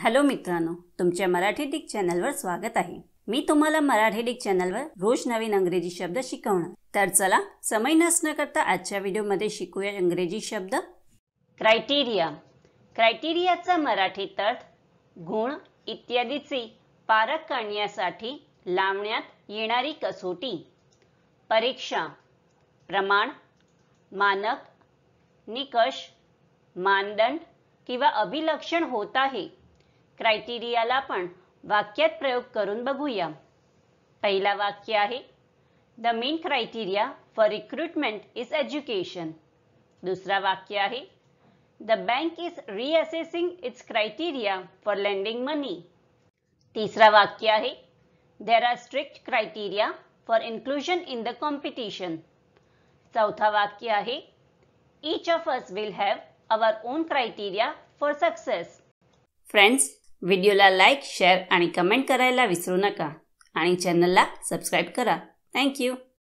Hello मित्रांनो, तुमच्या Marathi Dick चॅनलवर स्वागत आहे। मी तुम्हाला मराठी डिक चॅनलवर रोज नवीन इंग्रजी शब्द शिकवणार। तर चला समय नष्ट न करता आजच्या व्हिडिओमध्ये शिकूया इंग्रजी शब्द। क्रायटेरिया। क्रायटेरियाचा मराठीत अर्थ गुण इत्यादीची पारख करण्यासाठी लावण्यात येणारी कसोटी। परीक्षा, प्रमाण, मानक, निकष, मानदंड किंवा अभिलक्षण होत आहे। क्रायटेरियाला आपण वाक्यात प्रयोग करून बघूया। पहिला वाक्य आहे, the main criteria for recruitment is education. दुसरा वाक्य आहे, the bank is reassessing its criteria for lending money. तिसरा वाक्य आहे, there are strict criteria for inclusion in the competition. चौथा वाक्य आहे, each of us will have our own criteria for success. Friends, व्हिडिओला लाईक, शेअर आणि comment करायला विसरू नका आणि चॅनलला सबस्क्राईब करा। Thank you.